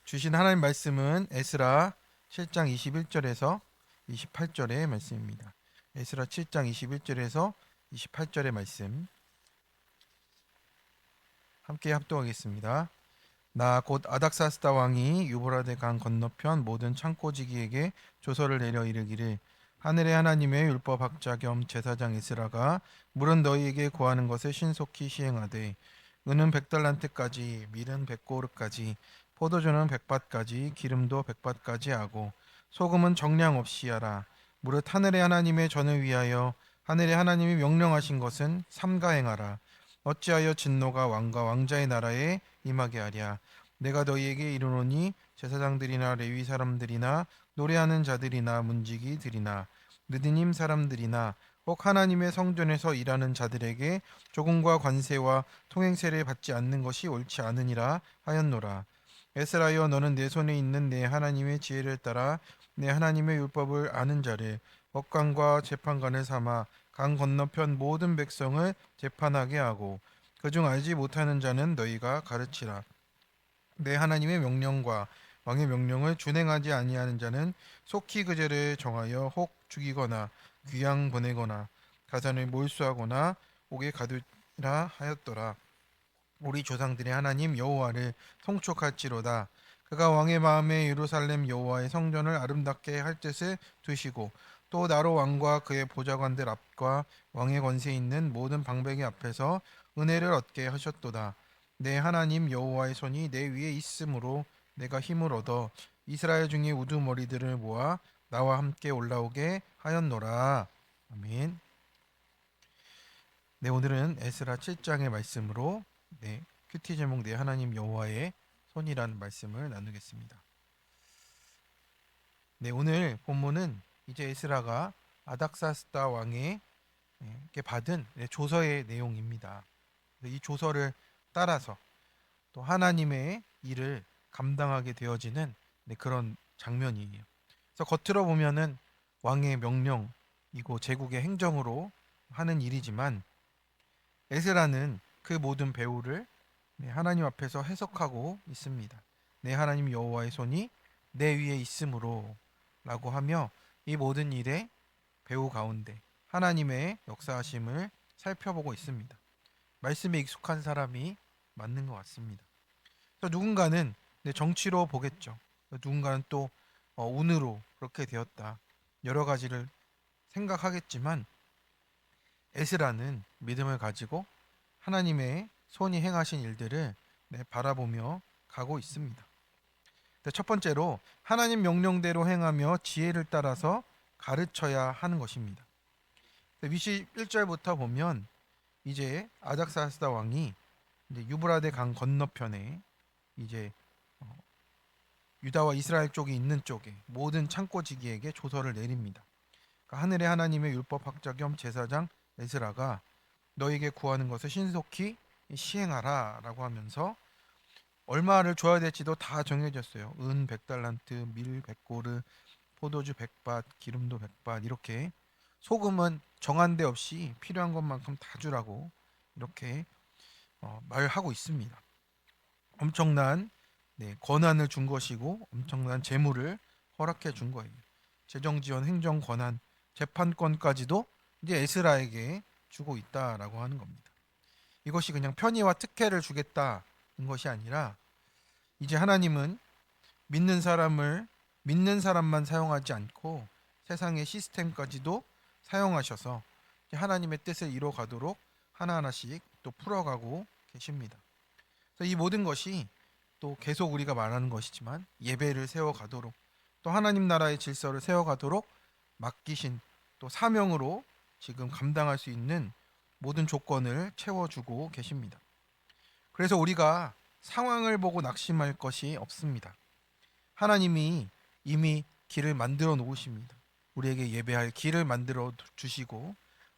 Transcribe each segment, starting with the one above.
주신 하나님 말씀은 에스라 7장 21절에서 28절의 말씀입니다. 에스라 7장 21절에서 28절의 말씀 함께 합독하겠습니다. 나 곧 아닥사스다 왕이 유브라데 강 건너편 모든 창고지기에게 조서를 내려 이르기를 하늘의 하나님의 율법학자 겸 제사장 에스라가 물은 너희에게 구하는 것을 신속히 시행하되 은은 100달란트까지 밀은 100고르까지 포도주는 100밭까지 기름도 100밭까지 하고 소금은 정량 없이 하라. 무릇 하늘의 하나님의 전을 위하여 하늘의 하나님이 명령하신 것은 삼가행하라. 어찌하여 진노가 왕과 왕자의 나라에 임하게 하랴. 내가 너희에게 이르노니 제사장들이나 레위 사람들이나 노래하는 자들이나 문지기들이나 느디님 사람들이나 혹 하나님의 성전에서 일하는 자들에게 조금과 관세와 통행세를 받지 않는 것이 옳지 않으니라 하였노라. 에스라여 너는 내 손에 있는 내 하나님의 지혜를 따라 내 하나님의 율법을 아는 자를 법관과 재판관을 삼아 강 건너편 모든 백성을 재판하게 하고 그중 알지 못하는 자는 너희가 가르치라. 내 하나님의 명령과 왕의 명령을 준행하지 아니하는 자는 속히 그 죄를 정하여 혹 죽이거나 귀양 보내거나 가산을 몰수하거나 옥에 가두라 하였더라. 우리 조상들의 하나님 여호와를 송축할지로다. 그가 왕의 마음에 예루살렘 여호와의 성전을 아름답게 할 뜻을 두시고 또 나로 왕과 그의 보좌관들 앞과 왕의 권세 있는 모든 방백이 앞에서 은혜를 얻게 하셨도다. 내 하나님 여호와의 손이 내 위에 있으므로 내가 힘을 얻어 이스라엘 중에 우두머리들을 모아 나와 함께 올라오게 하였노라. 아멘. 네, 오늘은 에스라 7장의 말씀으로 큐티 제목 내 하나님 여호와의 손이라는 말씀을 나누겠습니다. 네, 오늘 본문은 이제 에스라가 아닥사스다 왕에게 받은 조서의 내용입니다. 이 조서를 따라서 또 하나님의 일을 감당하게 되어지는 그런 장면이에요. 그래서 겉으로 보면은 왕의 명령이고 제국의 행정으로 하는 일이지만 에스라는 그 모든 배후를 하나님 앞에서 해석하고 있습니다. 내 하나님 여호와의 손이 내 위에 있으므로 라고 하며 이 모든 일의 배후 가운데 하나님의 역사하심을 살펴보고 있습니다. 말씀에 익숙한 사람이 맞는 것 같습니다. 그래서 누군가는 정치로 보겠죠. 누군가는 또 운으로 그렇게 되었다. 여러 가지를 생각하겠지만 에스라는 믿음을 가지고 하나님의 손이 행하신 일들을 바라보며 가고 있습니다. 첫 번째로 하나님 명령대로 행하며 지혜를 따라서 가르쳐야 하는 것입니다. 21절부터 보면 이제 아닥사스다 왕이 이제 유브라데 강 건너편에 이제 유다와 이스라엘 쪽이 있는 쪽에 모든 창고지기에게 조서를 내립니다. 그러니까 하늘의 하나님의 율법학자 겸 제사장 에스라가 너에게 구하는 것을 신속히 시행하라 라고 하면서 얼마를 줘야 될지도 다 정해졌어요. 은 100달란트, 밀 100고르, 포도주 100밭, 기름도 100밭 이렇게 소금은 정한 데 없이 필요한 것만큼 다 주라고 이렇게 말하고 있습니다. 엄청난 권한을 준 것이고 엄청난 재물을 허락해 준 거예요. 재정 지원, 행정 권한, 재판권까지도 이제 에스라에게 주고 있다라고 하는 겁니다. 이것이 그냥 편의와 특혜를 주겠다는 것이 아니라 이제 하나님은 믿는 사람만 사용하지 않고 세상의 시스템까지도 사용하셔서 하나님의 뜻을 이뤄가도록 하나하나씩 또 풀어가고 계십니다. 그래서 이 모든 것이 또 계속 우리가 말하는 것이지만 예배를 세워가도록 또 하나님 나라의 질서를 세워가도록 맡기신 또 사명으로 지금 감당할 수 있는 모든 조건을 채워주고 계십니다. 그래서 우리가 상황을 보고 낙심할 것이 없습니다. 하나님이 이미 길을 만들어 놓으십니다. 우리에게 예배할 길을 만들어 주시고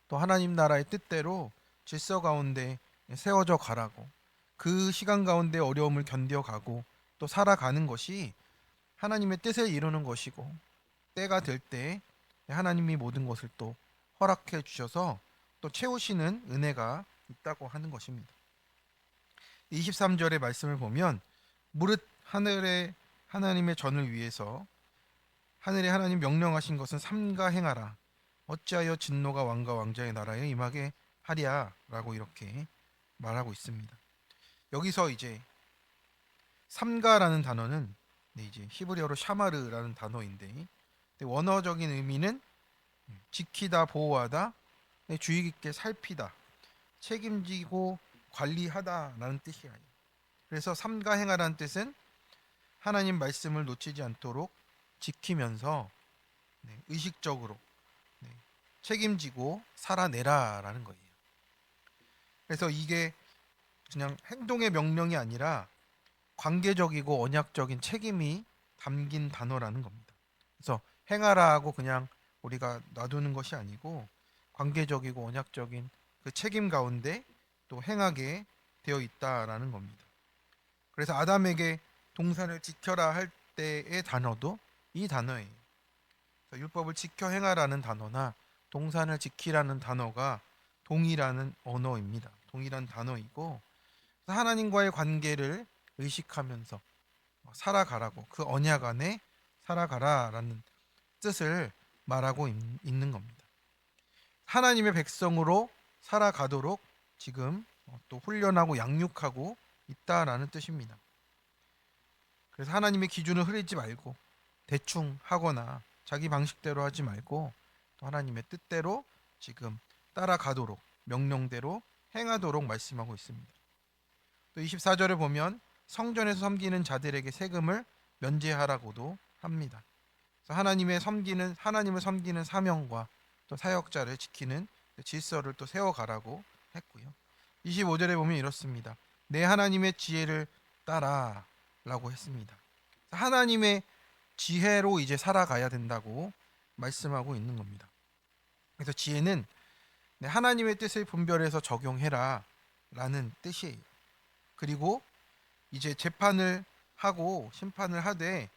또 하나님 나라의 뜻대로 질서 가운데 세워져 가라고 그 시간 가운데 어려움을 견뎌가고 또 살아가는 것이 하나님의 뜻을 이루는 것이고 때가 될 때 하나님이 모든 것을 또 허락해 주셔서 또 채우시는 은혜가 있다고 하는 것입니다. 23절의 말씀을 보면 무릇 하늘의 하나님의 전을 위해서 하늘의 하나님 명령하신 것은 삼가 행하라. 어찌하여 진노가 왕과 왕자의 나라에 임하게 하랴라고 이렇게 말하고 있습니다. 여기서 이제 삼가라는 단어는 이제 히브리어로 샤마르라는 단어인데 원어적인 의미는 지키다, 보호하다, 주의 깊게 살피다, 책임지고 관리하다라는 뜻이에요. 그래서 삼가 행하라는 뜻은 하나님 말씀을 놓치지 않도록 지키면서 의식적으로 책임지고 살아내라라는 거예요. 그래서 이게 그냥 행동의 명령이 아니라 관계적이고 언약적인 책임이 담긴 단어라는 겁니다. 그래서 행하라고 그냥 우리가 놔두는 것이 아니고 관계적이고 언약적인 그 책임 가운데 또 행하게 되어 있다라는 겁니다. 그래서 아담에게 동산을 지켜라 할 때의 단어도 이 단어예요. 율법을 지켜 행하라는 단어나 동산을 지키라는 단어가 동일한 언어입니다. 동일한 단어이고 하나님과의 관계를 의식하면서 살아가라고 그 언약 안에 살아가라라는 뜻을 말하고 있는 겁니다. 하나님의 백성으로 살아가도록 지금 또 훈련하고 양육하고 있다라는 뜻입니다. 그래서 하나님의 기준을 흐리지 말고 대충 하거나 자기 방식대로 하지 말고 또 하나님의 뜻대로 지금 따라가도록 명령대로 행하도록 말씀하고 있습니다. 또 24절을 보면 성전에서 섬기는 자들에게 세금을 면제하라고도 합니다. 그래서 하나님을 섬기는 사명과 또 사역자를 지키는 질서를 또 세워가라고 했고요. 25절에 보면 이렇습니다. 내 하나님의 지혜를 따라라고 했습니다. 하나님의 지혜로 이제 살아가야 된다고 말씀하고 있는 겁니다. 그래서 지혜는 하나님의 뜻을 분별해서 적용해라 라는 뜻이에요. 그리고 이제 재판을 하고 심판을 하되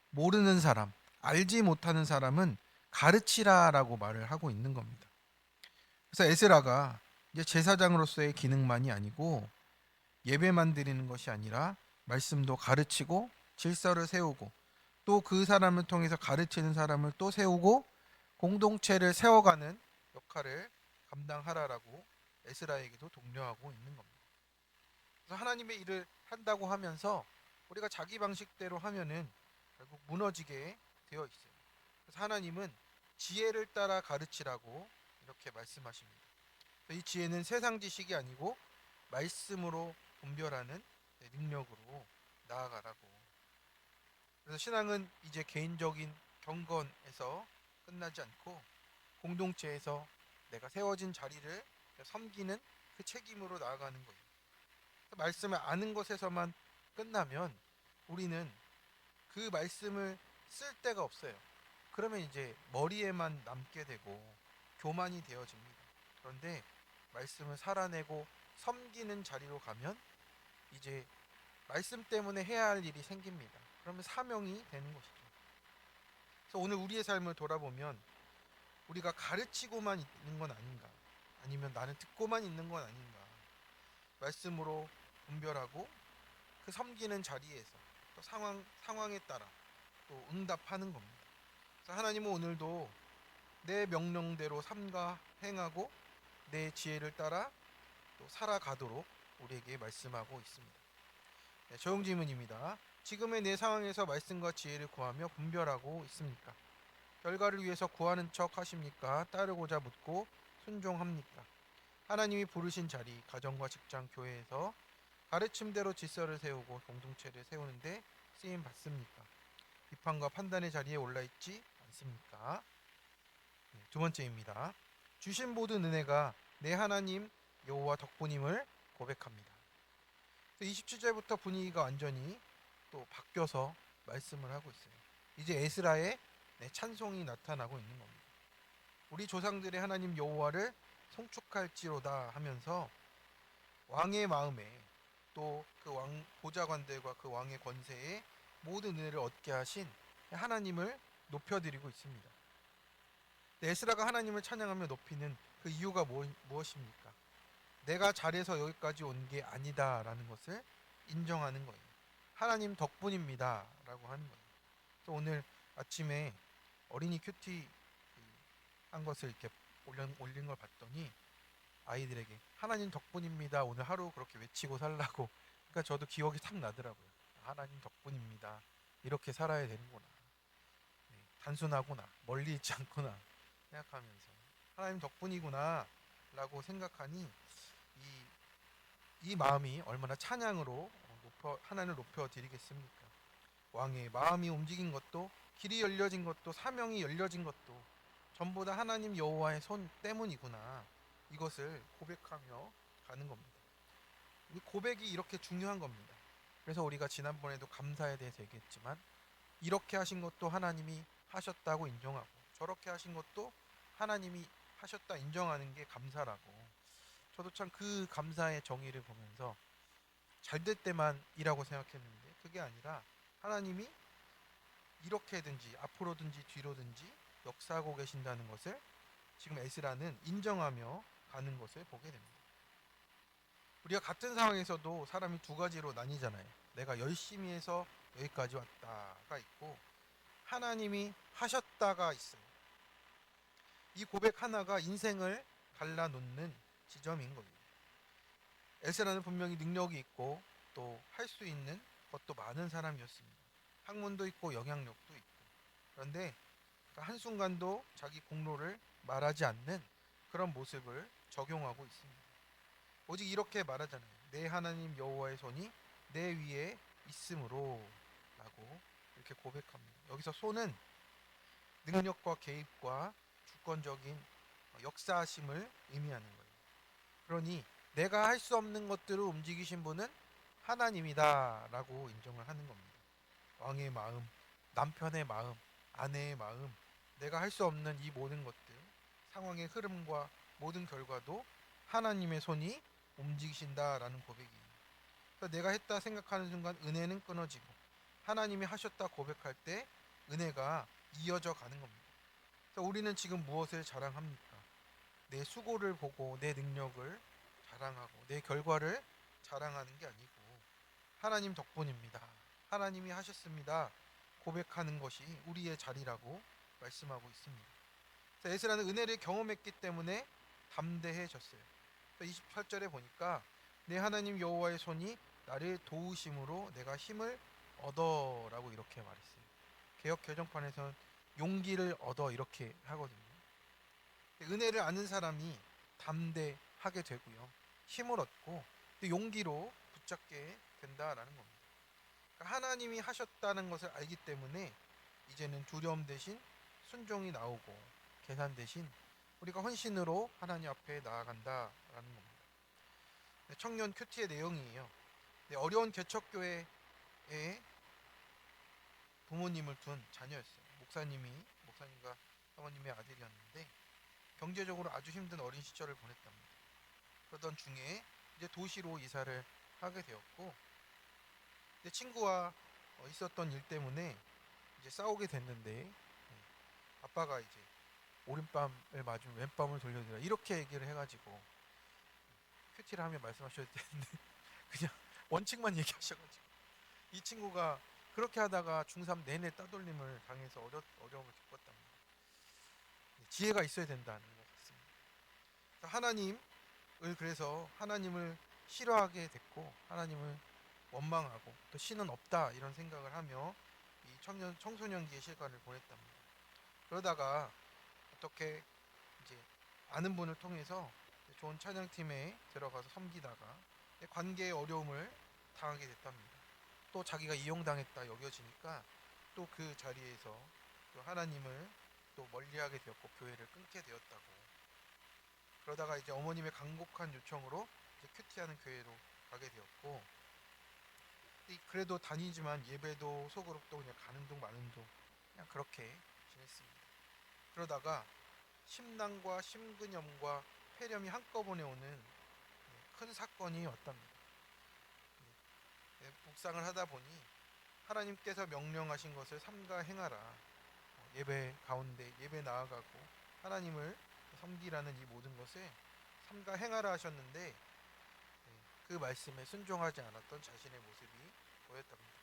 모르는 사람, 알지 못하는 사람은 가르치라라고 말을 하고 있는 겁니다. 그래서 에스라가 이제 제사장으로서의 기능만이 아니고 예배만 드리는 것이 아니라 말씀도 가르치고 질서를 세우고 또 그 사람을 통해서 가르치는 사람을 또 세우고 공동체를 세워가는 역할을 감당하라라고 에스라에게도 독려하고 있는 겁니다. 그래서 하나님의 일을 한다고 하면서 우리가 자기 방식대로 하면은 결국 무너지게 되어 있어요. 그래서 하나님은 지혜를 따라 가르치라고 이렇게 말씀하십니다. 이 지혜는 세상 지식이 아니고 말씀으로 분별하는 능력으로 나아가라고. 그래서 신앙은 이제 개인적인 경건에서 끝나지 않고 공동체에서 내가 세워진 자리를 섬기는 그 책임으로 나아가는 거예요. 말씀을 아는 것에서만 끝나면 우리는 그 말씀을 쓸 데가 없어요. 그러면 이제 머리에만 남게 되고 교만이 되어집니다. 그런데 말씀을 살아내고 섬기는 자리로 가면 이제 말씀 때문에 해야 할 일이 생깁니다. 그러면 사명이 되는 것이죠. 그래서 오늘 우리의 삶을 돌아보면 우리가 가르치고만 있는 건 아닌가, 아니면 나는 듣고만 있는 건 아닌가, 말씀으로 분별하고 그 섬기는 자리에서 또 상황에 따라 또 응답하는 겁니다. 그래서 하나님은 오늘도 내 명령대로 삼가 행하고 내 지혜를 따라 또 살아가도록 우리에게 말씀하고 있습니다. 네, 조용질문입니다. 지금의 내 상황에서 말씀과 지혜를 구하며 분별하고 있습니까? 결과를 위해서 구하는 척 하십니까? 따르고자 묻고 순종합니까? 하나님이 부르신 자리, 가정과 직장, 교회에서 가르침대로 질서를 세우고 공동체를 세우는데 쓰임 받습니까? 비판과 판단의 자리에 올라 있지 않습니까? 네, 두 번째입니다. 주신 모든 은혜가 내 하나님 여호와 덕분임을 고백합니다. 27절부터 분위기가 완전히 또 바뀌어서 말씀을 하고 있어요. 이제 에스라의 찬송이 나타나고 있는 겁니다. 우리 조상들의 하나님 여호와를 송축할지로다 하면서 왕의 마음에 또 그 왕 보좌관들과 그 왕의 권세에 모든 은혜를 얻게 하신 하나님을 높여드리고 있습니다. 에스라가 하나님을 찬양하며 높이는 그 이유가 무엇입니까? 내가 잘해서 여기까지 온 게 아니다라는 것을 인정하는 거예요. 하나님 덕분입니다라고 하는 거예요. 그래서 오늘 아침에 어린이 큐티 한 것을 이렇게 올린 걸 봤더니 아이들에게 하나님 덕분입니다. 오늘 하루 그렇게 외치고 살라고. 그러니까 저도 기억이 탁 나더라고요. 하나님 덕분입니다. 이렇게 살아야 되는구나. 네, 단순하구나. 멀리 있지 않구나 생각하면서 하나님 덕분이구나 라고 생각하니 이 마음이 얼마나 찬양으로 하나님을 높여 드리겠습니까? 왕의 마음이 움직인 것도, 길이 열려진 것도, 사명이 열려진 것도 전부 다 하나님 여호와의 손 때문이구나. 이것을 고백하며 가는 겁니다. 이 고백이 이렇게 중요한 겁니다. 그래서 우리가 지난번에도 감사에 대해서 얘기했지만 이렇게 하신 것도 하나님이 하셨다고 인정하고, 저렇게 하신 것도 하나님이 하셨다 인정하는 게 감사라고. 저도 참 그 감사의 정의를 보면서 잘 될 때만이라고 생각했는데 그게 아니라 하나님이 이렇게든지 앞으로든지 뒤로든지 역사하고 계신다는 것을 지금 에스라는 인정하며 가는 것을 보게 됩니다. 우리가 같은 상황에서도 사람이 두 가지로 나뉘잖아요. 내가 열심히 해서 여기까지 왔다가 있고 하나님이 하셨다가 있어요. 이 고백 하나가 인생을 갈라놓는 지점인 겁니다. 에스라는 분명히 능력이 있고 또 할 수 있는 것도 많은 사람이었습니다. 학문도 있고 영향력도 있고. 그런데 한순간도 자기 공로를 말하지 않는 그런 모습을 적용하고 있습니다. 오직 이렇게 말하잖아요. 내 하나님 여호와의 손이 내 위에 있으므로 라고 이렇게 고백합니다. 여기서 손은 능력과 개입과 주권적인 역사하심을 의미하는 거예요. 그러니 내가 할 수 없는 것들을 움직이신 분은 하나님이다 라고 인정을 하는 겁니다. 왕의 마음, 남편의 마음, 아내의 마음, 내가 할 수 없는 이 모든 것들, 상황의 흐름과 모든 결과도 하나님의 손이 움직이신다라는 고백이에요. 그래서 내가 했다 생각하는 순간 은혜는 끊어지고 하나님이 하셨다 고백할 때 은혜가 이어져 가는 겁니다. 그래서 우리는 지금 무엇을 자랑합니까? 내 수고를 보고 내 능력을 자랑하고 내 결과를 자랑하는 게 아니고 하나님 덕분입니다. 하나님이 하셨습니다. 고백하는 것이 우리의 자리라고 말씀하고 있습니다. 에스라는 은혜를 경험했기 때문에 담대해졌어요. 28절에 보니까 내 하나님 여호와의 손이 나를 도우심으로 내가 힘을 얻어라고 이렇게 말했어요. 개역 개정판에서는 용기를 얻어 이렇게 하거든요. 은혜를 아는 사람이 담대하게 되고요. 힘을 얻고 또 용기로 붙잡게 된다라는 겁니다. 그러니까 하나님이 하셨다는 것을 알기 때문에 이제는 두려움 대신 순종이 나오고 계산 대신 우리가 헌신으로 하나님 앞에 나아간다라는 겁니다. 청년 큐티의 내용이에요. 어려운 개척교회에 부모님을 둔 자녀였어요. 목사님과 사모님의 아들이었는데 경제적으로 아주 힘든 어린 시절을 보냈답니다. 그러던 중에 이제 도시로 이사를 하게 되었고, 내 친구와 있었던 일 때문에 이제 싸우게 됐는데 아빠가 이제 오른밤을 맞으면 왼밤을 돌려드라 이렇게 얘기를 해가지고 큐티를 하며 말씀하셔야 되는데 그냥 원칙만 얘기하셔가지고 이 친구가 그렇게 하다가 중3 내내 따돌림을 당해서 어려움을 겪었답니다. 지혜가 있어야 된다는 것 같습니다. 하나님을 그래서 하나님을 싫어하게 됐고 하나님을 원망하고 또 신은 없다 이런 생각을 하며 이 청소년기의 시간을 보냈답니다. 그러다가 어떻게 이제 아는 분을 통해서 좋은 찬양팀에 들어가서 섬기다가 관계의 어려움을 당하게 됐답니다. 또 자기가 이용당했다 여겨지니까 또 그 자리에서 또 하나님을 또 멀리하게 되었고 교회를 끊게 되었다고. 그러다가 이제 어머님의 간곡한 요청으로 이제 큐티하는 교회로 가게 되었고, 그래도 다니지만 예배도 소그룹도 그냥 가는 둥 마는 둥 그냥 그렇게 지냈습니다. 그러다가 심낭과 심근염과 폐렴이 한꺼번에 오는 큰 사건이 왔답니다. 묵상을 하다 보니 하나님께서 명령하신 것을 삼가 행하라. 예배 가운데 예배 나아가고 하나님을 섬기라는 이 모든 것을 삼가 행하라 하셨는데 그 말씀에 순종하지 않았던 자신의 모습이 보였답니다.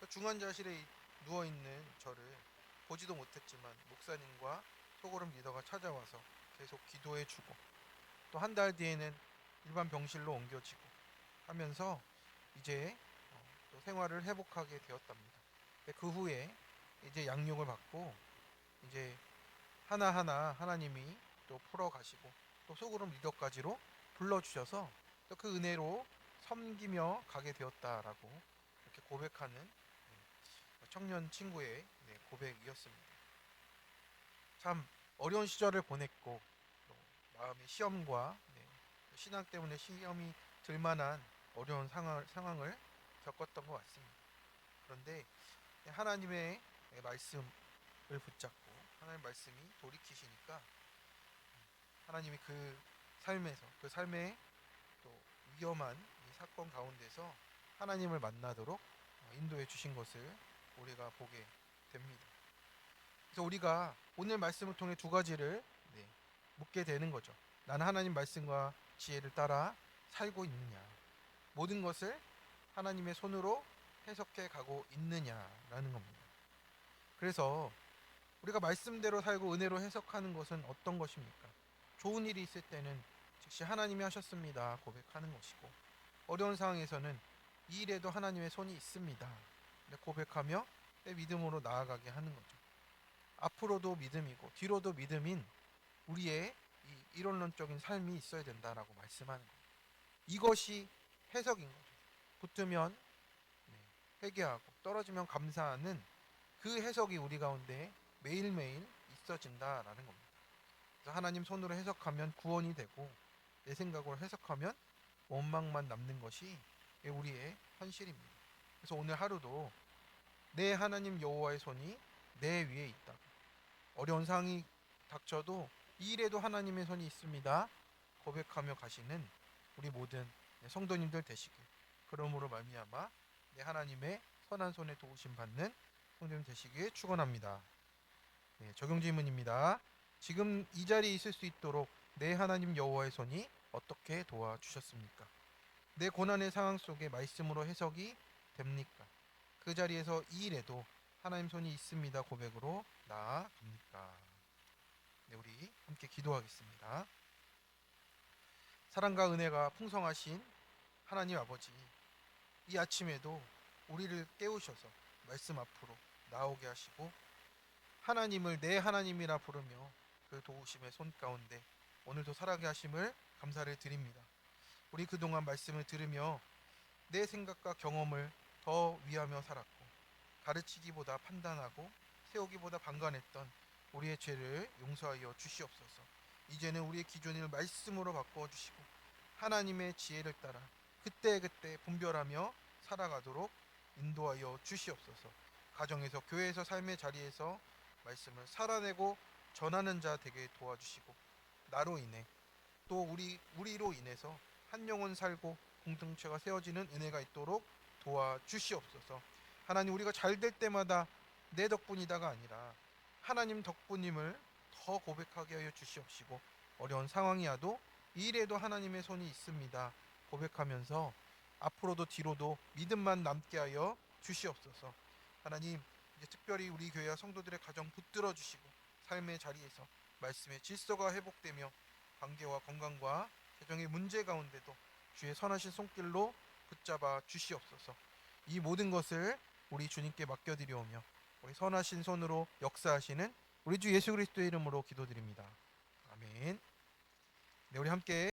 중환자실에 누워 있는 저를 보지도 못했지만 목사님과 소그룹 리더가 찾아와서 계속 기도해주고, 또 한 달 뒤에는 일반 병실로 옮겨지고 하면서 이제 또 생활을 회복하게 되었답니다. 그 후에 이제 양육을 받고 이제 하나하나 하나님이 또 풀어가시고 또 소그룹 리더까지로 불러주셔서 또 그 은혜로 섬기며 가게 되었다라고 이렇게 고백하는 청년 친구의 고백이었습니다. 참 어려운 시절을 보냈고 또 마음의 시험과 신앙 때문에 시험이 들만한 어려운 상황을 겪었던 것 같습니다. 그런데 하나님의 말씀을 붙잡고 하나님의 말씀이 돌이키시니까 하나님이 그 삶에서 그 삶의 또 위험한 이 사건 가운데서 하나님을 만나도록 인도해 주신 것을 우리가 보게 됩니다. 그래서 우리가 오늘 말씀을 통해 두 가지를 묻게 되는 거죠. 나는 하나님 말씀과 지혜를 따라 살고 있느냐, 모든 것을 하나님의 손으로 해석해 가고 있느냐라는 겁니다. 그래서 우리가 말씀대로 살고 은혜로 해석하는 것은 어떤 것입니까? 좋은 일이 있을 때는 즉시 하나님이 하셨습니다 고백하는 것이고, 어려운 상황에서는 이 일에도 하나님의 손이 있습니다 고백하며 내 믿음으로 나아가게 하는 거죠. 앞으로도 믿음이고 뒤로도 믿음인 우리의 이 이론론적인 삶이 있어야 된다라고 말씀하는 거예요. 이것이 해석인 거죠. 붙으면 회개하고 떨어지면 감사하는 그 해석이 우리 가운데 매일매일 있어진다라는 겁니다. 그래서 하나님 손으로 해석하면 구원이 되고, 내 생각으로 해석하면 원망만 남는 것이 우리의 현실입니다. 그래서 오늘 하루도 내 하나님 여호와의 손이 내 위에 있다. 어려운 상황이 닥쳐도 이 일에도 하나님의 손이 있습니다 고백하며 가시는 우리 모든 성도님들 되시길, 그러므로 말미암아 내 하나님의 선한 손에 도우심 받는 성도님 되시길 축원합니다. 적용 질문입니다. 지금 이 자리에 있을 수 있도록 내 하나님 여호와의 손이 어떻게 도와주셨습니까? 내 고난의 상황 속에 말씀으로 해석이 됩니까? 그 자리에서 이 일에도 하나님 손이 있습니다 고백으로 나아갑니까? 우리 함께 기도하겠습니다. 사랑과 은혜가 풍성하신 하나님 아버지, 이 아침에도 우리를 깨우셔서 말씀 앞으로 나오게 하시고 하나님을 내 하나님이라 부르며 그 도우심의 손 가운데 오늘도 살아게 하심을 감사를 드립니다. 우리 그동안 말씀을 들으며 내 생각과 경험을 더 위하며 살았고, 가르치기보다 판단하고 세우기보다 방관했던 우리의 죄를 용서하여 주시옵소서. 이제는 우리의 기준을 말씀으로 바꾸어 주시고 하나님의 지혜를 따라 그때그때 분별하며 살아가도록 인도하여 주시옵소서. 가정에서, 교회에서, 삶의 자리에서 말씀을 살아내고 전하는 자 되게 도와주시고, 나로 인해 또 우리로 인해서 한 영혼 살고 공동체가 세워지는 은혜가 있도록 도와주시옵소서. 하나님, 우리가 잘 될 때마다 내 덕분이다가 아니라 하나님 덕분임을 더 고백하게 하여 주시옵시고, 어려운 상황이 와도 이 일에도 하나님의 손이 있습니다 고백하면서 앞으로도 뒤로도 믿음만 남게 하여 주시옵소서. 하나님, 이제 특별히 우리 교회와 성도들의 가정 붙들어 주시고 삶의 자리에서 말씀의 질서가 회복되며 관계와 건강과 재정의 문제 가운데도 주의 선하신 손길로 붙잡아 주시옵소서. 이 모든 것을 우리 주님께 맡겨드리오며 우리 선하신 손으로 역사하시는 우리 주 예수 그리스도의 이름으로 기도드립니다. 아멘. 우리 함께